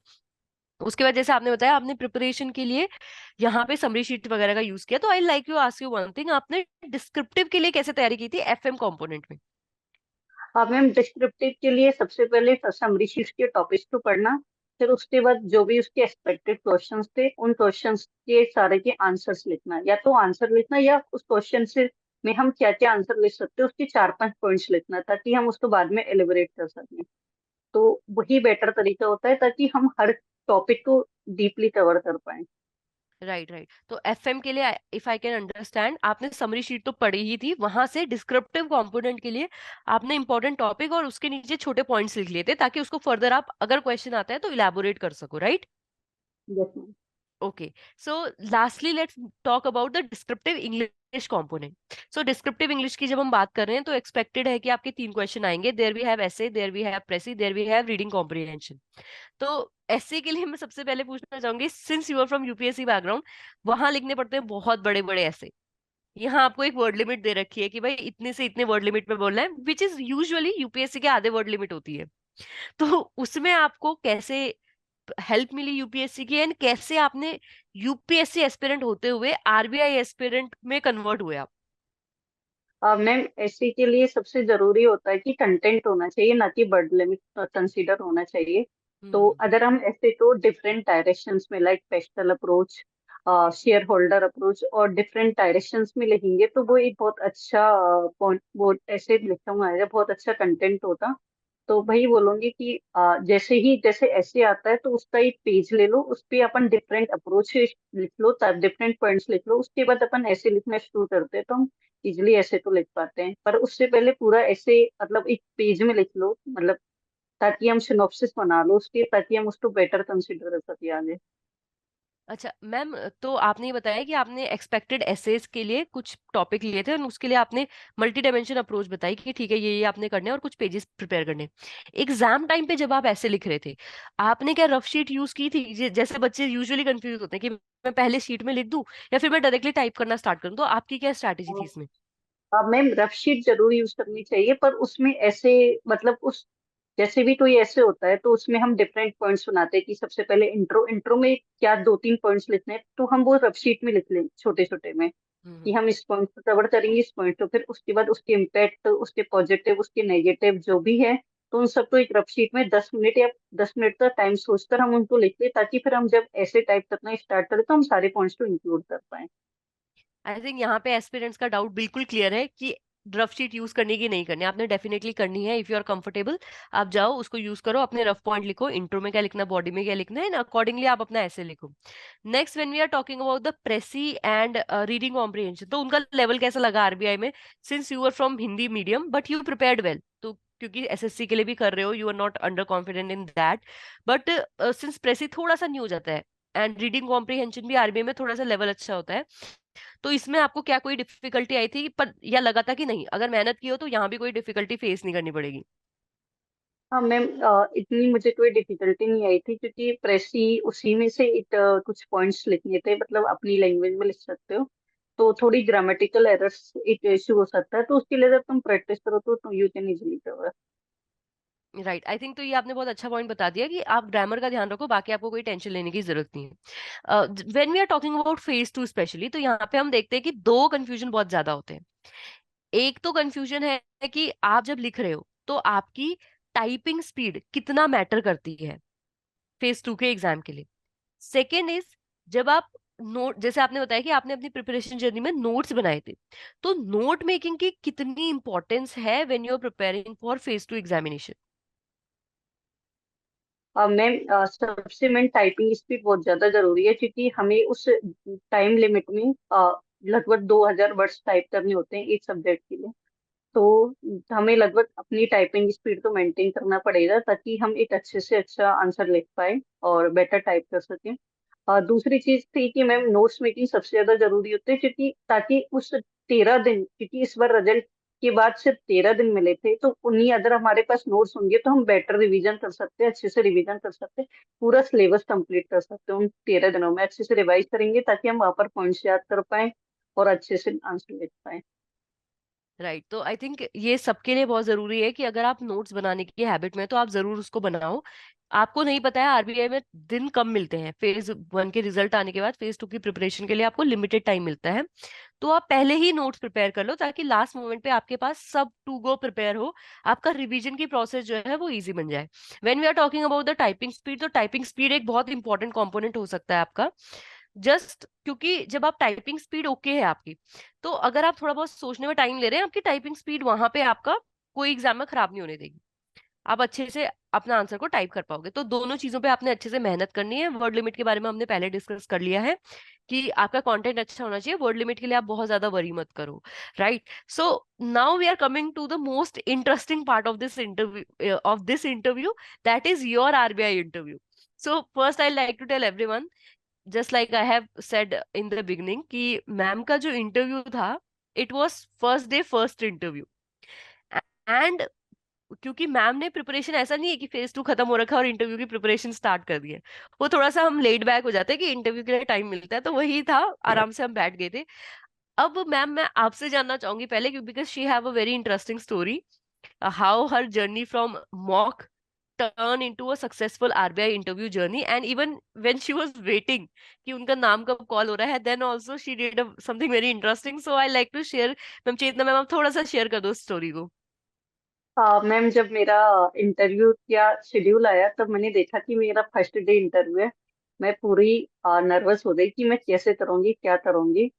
उसके बाद जैसे आपने बताया आपने प्रिपरेशन के लिए यहाँ पे समरी शीट वगैरह का यूज किया, तो I like you ask you one thing, आपने डिस्क्रिप्टिव के लिए कैसे तैयारी की थी एफएम कंपोनेंट में? अब मैम डिस्क्रिप्टिव के लिए सबसे पहले समरी शीट के टॉपिक्स को पढ़ना, फिर उसके बाद जो भी उसके एक्सपेक्टेड क्वेश्चंस थे उन क्वेश्चंस के सारे के आंसर्स लिखना, या तो आंसर लिखना या उस क्वेश्चन से में हम क्या क्या आंसर लिख सकते हैं उसके 4-5 पॉइंट्स लिखना, ताकि हम उसको बाद में एलिबरेट कर सकें। तो वही बेटर तरीका होता है, ताकि हम हर टॉपिक को डीपली कवर कर पाए। Right right. तो एफएम के लिए इफ आई कैन अंडरस्टैंड, आपने समरी शीट तो पढ़ी ही थी, वहां से डिस्क्रिप्टिव कंपोनेंट के लिए आपने इंपॉर्टेंट टॉपिक और उसके नीचे छोटे पॉइंट्स लिख लिए थे ताकि उसको फर्दर आप अगर क्वेश्चन आता है तो इलेबोरेट कर सको, right? Yes ma'am. Okay, so lastly let's talk about the descriptive English component. So descriptive English की जब हम बात कर रहे हैं तो expected है कि आपके 3 क्वेश्चन आएंगे, there we have essay, there we have précis, there we have reading comprehension. तो essay के लिए मैं सबसे पहले पूछना चाहूंगी, since you are from UPSC background, वहां लिखने पड़ते हैं बहुत बड़े बड़े ऐसे। यहाँ आपको एक वर्ड लिमिट दे रखी है कि भाई इतने से इतने वर्ड लिमिट में बोलना है, विच इज यूजुअली यूपीएससी के आधे वर्ड लिमिट होती है। तो उसमें आपको कैसे हेल्प मिली यूपीएससी की, एंड कैसे आपने यूपीएससी एस्पिरेंट होते हुए आरबीआई एस्पिरेंट में कन्वर्ट हुए आप? मैम एससी के लिए सबसे जरूरी होता है कि कंटेंट होना चाहिए, ना कि वर्ड लिमिट कंसीडर होना चाहिए। तो हम्म। अगर हम ऐसे तो डिफरेंट डायरेक्शंस में, like pastel approach, share holder approach, और डिफरेंट डायरेक्शंस में लिखेंगे तो वो एक बहुत अच्छा पॉइंट, वो ऐसे लिखा हुआ है बहुत अच्छा कंटेंट होता। तो वही बोलूंगी कि जैसे ही जैसे ऐसे आता है तो उसका एक पेज ले लो, उस पे अपन डिफरेंट अप्रोच लिख लो, डिफरेंट पॉइंट्स लिख लो, उसके बाद अपन ऐसे लिखना शुरू करते हैं तो हम इजिली ऐसे तो लिख पाते हैं। पर उससे पहले पूरा ऐसे मतलब एक पेज में लिख लो, मतलब ताकि हम सिनॉप्सिस बना लो उसके, ताकि हम उसको बेटर कंसिडर कर सके आगे। अच्छा मैम, तो आपने ये बताया कि आपने एक्सपेक्टेड एसेस के लिए कुछ टॉपिक लिए थे और उसके लिए आपने मल्टी डायमेंशन अप्रोच बताई कि ठीक है ये आपने करने हैं और कुछ पेजेस प्रिपेयर करने। एग्जाम टाइम पे जब आप ऐसे लिख रहे थे, आपने क्या रफ शीट यूज की थी? जैसे बच्चे यूजुअली कंफ्यूज होते हैं कि मैं पहले शीट में लिख दूं या फिर मैं डायरेक्टली टाइप करना स्टार्ट करूं, तो आपकी क्या स्ट्रैटेजी थी इसमें? मैम रफ शीट जरूर यूज करनी चाहिए, पर उसमें ऐसे मतलब उस जैसे भी कोई ऐसे होता है तो उसमें हम डिफरेंट पॉइंट्स बनाते हैं कि सबसे पहले इंट्रो, इंट्रो में क्या 2-3 पॉइंट्स लिखने हैं, तो हम वो रफ शीट में लिख लें छोटे छोटे में, कि हम्म। हम इस पॉइंट को कवर करेंगे, इस पॉइंट को, फिर उसके बाद उसके इम्पैक्ट, उसके पॉजिटिव, उसके नेगेटिव जो भी है, तो उन सबको एक रफ शीट में 10 मिनट या 10 मिनट का टाइम सोचकर हम उनको लिख लें, ताकि फिर हम जब ऐसे टाइप करना स्टार्ट करें तो हम सारे पॉइंट्स को इंक्लूड कर पाए। आई थिंक यहाँ पे एस्पिरेंट्स का डाउट बिल्कुल क्लियर है कि रफ शीट यूज करनी की नहीं करनी। आपने डेफिनेटली करनी है, इफ यू आर कंफर्टेबल आप जाओ उसको यूज करो, अपने रफ पॉइंट लिखो, इंट्रो में क्या लिखना, बॉडी में क्या लिखना है, अकॉर्डिंगली आप अपना ऐसे लिखो। Next when we are talking about the precis and reading comprehension, तो उनका लेवल कैसा लगा आरबीआई में? Since you are from Hindi medium but you prepared well, तो क्योंकि एसएससी के लिए भी कर रहे हो, you are not under confident in that, but since precis थोड़ा सा न्यू हो जाता है एंड रीडिंग कॉम्प्रिहेंशन भी आरबीआई में थोड़ा सा लेवल अच्छा होता है, तो इसमें आपको क्या कोई डिफिकल्टी आई थी पर, या लगा था कि नहीं अगर मेहनत की हो तो यहाँ भी कोई डिफिकल्टी फेस नहीं करनी पड़ेगी? हाँ मैम, इतनी मुझे कोई डिफिकल्टी नहीं आई थी, क्योंकि प्रेसी उसी में से कुछ पॉइंट्स लिखने थे, मतलब अपनी लैंग्वेज में लिख सकते हो, तो थोड़ी ग्रामेटिकल एरर्स एक इशू हो सकता है, तो उसके लिए जब तुम प्रैक्टिस करो तो you can easily cover. Right, I think तो ये आपने बहुत अच्छा पॉइंट बता दिया कि आप ग्रामर का ध्यान रखो, बाकी आपको कोई टेंशन लेने की जरूरत नहीं है। When we are talking about phase 2 specially, तो यहाँ पे हम देखते हैं कि दो कंफ्यूजन बहुत ज्यादा होते हैं। एक तो कंफ्यूजन है कि आप जब लिख रहे हो तो आपकी टाइपिंग स्पीड कितना मैटर करती है फेज 2 के एग्जाम के लिए। सेकेंड इज, जब आप नोट, जैसे आपने बताया कि आपने अपनी प्रिपरेशन जर्नी में नोट्स बनाए थे, तो नोट मेकिंग की कितनी इंपॉर्टेंस है when you are preparing for phase 2 examination? Ma'am सबसे मेन टाइपिंग स्पीड बहुत ज्यादा जरूरी है, क्योंकि हमें उस टाइम लिमिट में लगभग 2000 वर्ड्स टाइप करने होते हैं एक सब्जेक्ट के लिए। तो हमें लगभग अपनी टाइपिंग स्पीड तो मेंटेन करना पड़ेगा, ताकि हम एक अच्छे से अच्छा आंसर लिख पाए और बेटर टाइप कर सकें। दूसरी चीज थी कि मैम नोट्स मेकिंग सबसे ज्यादा जरूरी होती है, क्योंकि ताकि उस 13 दिन, क्योंकि इस बार रिजल्ट उसके बाद सिर्फ 13 दिन मिले थे, तो उन्हीं अगर हमारे पास नोट्स होंगे तो हम बेटर रिवीजन कर सकते हैं, अच्छे से रिवीजन कर सकते हैं, पूरा सिलेबस कंप्लीट कर सकते हैं उन 13 दिनों में। अच्छे से रिवाइज करेंगे ताकि हम वहां पर पॉइंट्स याद कर पाए और अच्छे से आंसर लिख पाए। राइट, तो आई थिंक ये सबके लिए बहुत जरूरी है कि अगर आप नोट्स बनाने की हैबिट में हैं, तो आप जरूर उसको बनाओ। आपको नहीं पता है आरबीआई में दिन कम मिलते हैं, फेज 1 के रिजल्ट आने के बाद फेज 2 की प्रिपरेशन के लिए आपको लिमिटेड टाइम मिलता है। तो आप पहले ही नोट्स प्रिपेयर कर लो ताकि लास्ट मोमेंट पे आपके पास सब टू गो प्रिपेयर हो, आपका रिवीजन की प्रोसेस जो है वो इजी बन जाए। When we are talking about the typing speed, तो टाइपिंग स्पीड एक बहुत इंपॉर्टेंट कंपोनेंट हो सकता है आपका। जस्ट क्योंकि जब आप टाइपिंग स्पीड ओके है आपकी, तो अगर आप थोड़ा बहुत सोचने में टाइम ले रहे हैं, आपकी टाइपिंग स्पीड वहां पे आपका कोई एग्जाम में खराब नहीं होने देगी। आप अच्छे से अपना आंसर को टाइप कर पाओगे। तो दोनों चीजों पे आपने अच्छे से मेहनत करनी है। वर्ड लिमिट के बारे में हमने पहले डिस्कस कर लिया है कि आपका कंटेंट अच्छा होना चाहिए, वर्ड लिमिट के लिए आप बहुत ज्यादा वरी मत करो। Right, so now we are coming to the most interesting part of this interview, that is your RBI interview. So first I like to tell everyone, just like I have said in the beginning, कि ma'am का जो interview था, it was first day first interview. And क्योंकि ma'am ने preparation, ऐसा नहीं है कि फेज 2 खत्म हो रखा है और इंटरव्यू की प्रिपरेशन स्टार्ट कर दी है। वो थोड़ा सा हम लेट बैक हो जाते हैं कि इंटरव्यू के लिए टाइम मिलता है, तो वही था, आराम से हम बैठ गए थे। अब मैम, मैं आपसे जानना चाहूंगी पहले, क्योंकि because she have a very interesting story, how her journey from mock turn into a successful RBI interview journey, and even when she was waiting कि उनका नाम कब कॉल हो रहा है, then also she did something very interesting, so I like to share। Ma'am Chetna ma'am, आप थोड़ा सा शेयर कर दो स्टोरी को। मैम, जब मेरा इंटरव्यू का शेड्यूल आया तब मैंने देखा कि मेरा फर्स्ट डे इंटरव्यू है। मैं पूरी नर्वस हो गई कि मैं कैसे करूँगी, क्या करूँगी।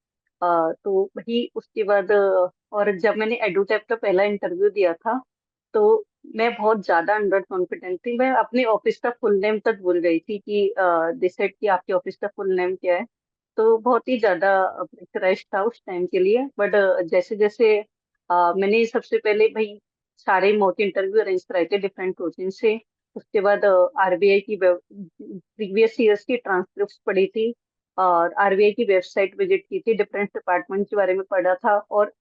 तो वही उसके बाद और जब मैंने एडुटेक का पहला इंटरव्यू दिया था, तो मैं बहुत ज्यादा अंडर कॉन्फिडेंट थी। मैं अपने ऑफिस का फुल नेम तक भूल गई थी कि दे सेड कि आपके ऑफिस का फुल नेम क्या है। तो बहुत ही ज्यादा प्रेशराइज था उस टाइम के लिए। बट जैसे जैसे मैंने सबसे पहले भाई सारे मॉक इंटरव्यू अरेंज कराए थे डिफरेंट कोचिंग से। उसके बाद आरबीआई की प्रीवियस ईयर्स की ट्रांसक्रिप्ट पढ़ी थी, और आरबीआई की वेबसाइट विजिट की थी, डिफरेंट डिपार्टमेंट के बारे में पढ़ा था, और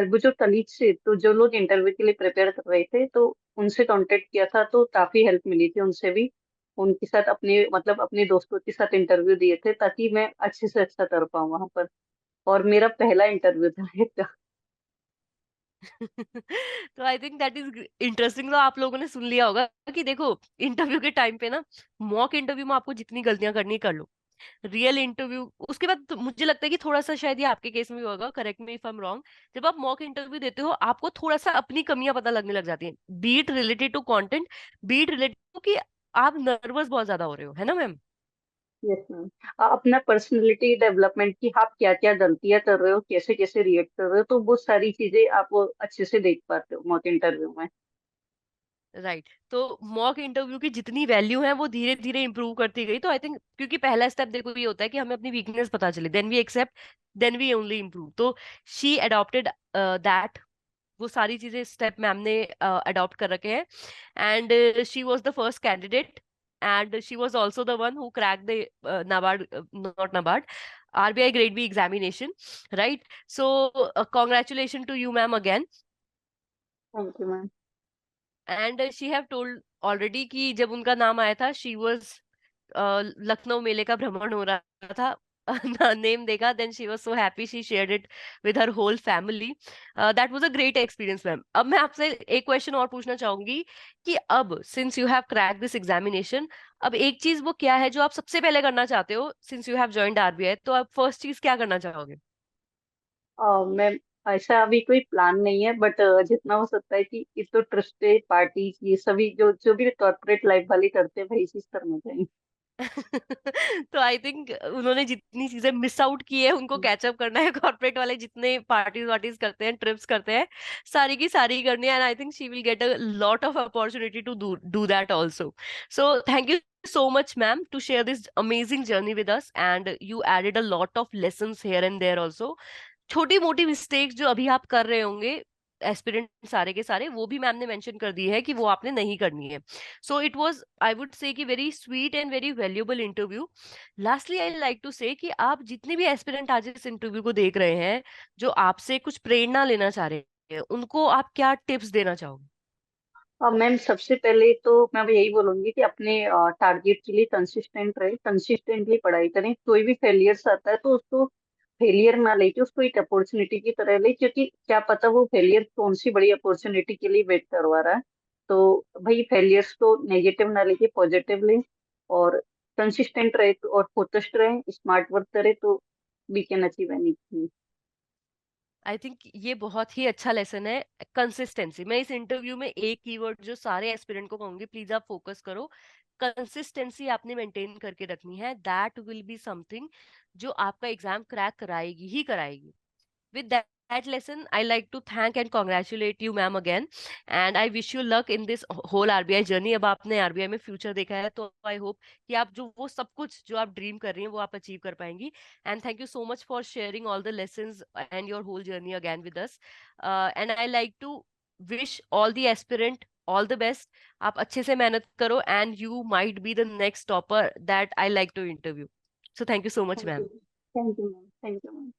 वो जो कलीग्स थे, तो जो लोग इंटरव्यू के लिए प्रिपेयर कर रहे थे, तो उनसे कांटेक्ट किया था, तो काफी हेल्प मिली थी उनसे भी। उनके साथ अपने मतलब अपने दोस्तों के साथ इंटरव्यू दिए थे ताकि मैं अच्छे से अच्छा कर पाऊँ वहां पर। और मेरा पहला इंटरव्यू था एक। तो आई थिंक दैट इज इंटरेस्टिंग। तो आप लोगों ने सुन लिया होगा कि देखो, इंटरव्यू के टाइम पे ना, मॉक इंटरव्यू में आपको जितनी गलतियां करनी है, कर लो। रियल इंटरव्यू उसके बाद, तो मुझे लगता है कि थोड़ा सा शायद ये आपके केस में भी होगा, correct me if I am wrong. जब आप मॉक इंटरव्यू देते हो, आपको थोड़ा सा अपनी कमियां पता लगने लग जाती हैं, be it related to content, be it related to कि आप नर्वस बहुत ज्यादा हो रहे हो, है ना मैम? Yes ma'am. अपना पर्सनालिटी डेवलपमेंट की आप क्या क्या गलतियां कर रहे हो, कैसे कैसे रिएक्ट कर रहे हो, तो वो सारी चीजें आप अच्छे से देख पाते हो मॉक इंटरव्यू में। राइट, तो मॉक इंटरव्यू की जितनी वैल्यू है वो धीरे धीरे इंप्रूव करती गई। तो आई थिंक, क्योंकि पहला स्टेप देखो ये होता है कि हमें अपनी वीकनेस पता चले, then we accept, then we only improve. तो शी अडॉप्टेड दैट, वो सारी चीजें स्टेप मैम ने अडॉप्ट कर रखे हैं। And she was the first candidate, and she was also the one who crack the NABARD, not NABARD, RBI grade B examination. Right, so congratulation to you ma'am again. Thank you ma'am. And she have told already कि जब उनका नाम आया था, she was, Lucknow मेले का भ्रमण हो रहा था, नेम देखा, then she was so happy, she shared it with her whole family. That was a great experience ma'am. अब मैं आपसे एक क्वेश्चन और पूछना चाहूंगी कि अब since you have crack this examination, अब एक चीज वो क्या है जो आप सबसे पहले करना चाहते हो, since you have joined RBI, तो आप फर्स्ट चीज क्या करना चाहोगे? मैम, ऐसा अभी कोई प्लान नहीं है, बट जितना हो सकता है कि इस तो ट्रस्टेड पार्टी ये सभी जो जो भी कॉर्पोरेट लाइफ वाले करते हैं, वही चीज करना चाहिए। तो आई थिंक उन्होंने जितनी चीजें मिस आउट की है उनको कैचअप करना है। कॉर्पोरेट वाले जितने पार्टीज वार्टीज करते हैं, ट्रिप्स करते हैं, सारी की सारी करनी है। And I think she will get a lot of opportunity to do that also. So thank you so much ma'am to share this amazing journey with us, and you added a lot of lessons here and there also। छोटी मोटी mistakes जो अभी आप कर रहे होंगे, aspirant सारे के सारे, वो भी मैम ने मेंशन कर दी है कि वो आपने नहीं करनी है। So it was, I would say कि very sweet and very valuable interview. Lastly I like to say कि आप जितने भी एस्पिरेंट आज इस इंटरव्यू को देख रहे हैं, जो आपसे कुछ प्रेरणा लेना चाह रहे हैं, उनको आप क्या टिप्स देना चाहोगे? मैम सबसे पहले तो मैं यही बोलूंगी कि अपने टारगेट के लिए कंसिस्टेंट रहे, कंसिस्टेंटली पढ़ाई करें। कोई भी फेलियर्स आता है तो उसको फेलियर ना लेके उसको एक अपॉर्चुनिटी की तरह ले, क्योंकि क्या पता वो फेलियर कौन सी बड़ी अपॉर्चुनिटी के लिए वेट करवा रहा है। तो भाई फेलियर्स को नेगेटिव ना लेके पॉजिटिव लें, और कंसिस्टेंट रहे और फोकस्ड रहे, स्मार्ट वर्क करे, तो we can achieve anything. I think ये बहुत ही अच्छा लेसन है, कंसिस्टेंसी। मैं इस इंटरव्यू में एक कीवर्ड जो सारे एस्पिरेंट को कहूंगी, प्लीज आप फोकस करो। कंसिस्टेंसी आपने मेंटेन करके रखनी है, दैट विल बी समथिंग जो आपका एग्जाम क्रैक कराएगी ही कराएगी। With that lesson, I like to thank and congratulate you, ma'am, again. And I wish you luck in this whole RBI journey. अब आपने आरबीआई में फ्यूचर देखा है तो आई होप कि आप जो वो सब कुछ जो आप ड्रीम कर रही हैं वो आप अचीव कर पाएंगी। And thank you so much for sharing all the lessons and your whole journey again with us. And I like to wish all the aspirant all the best. आप अच्छे से मेहनत करो and you might be the next topper that I like to interview. So thank you so much, thank you. Ma'am. Thank you ma'am. Thank you ma'am.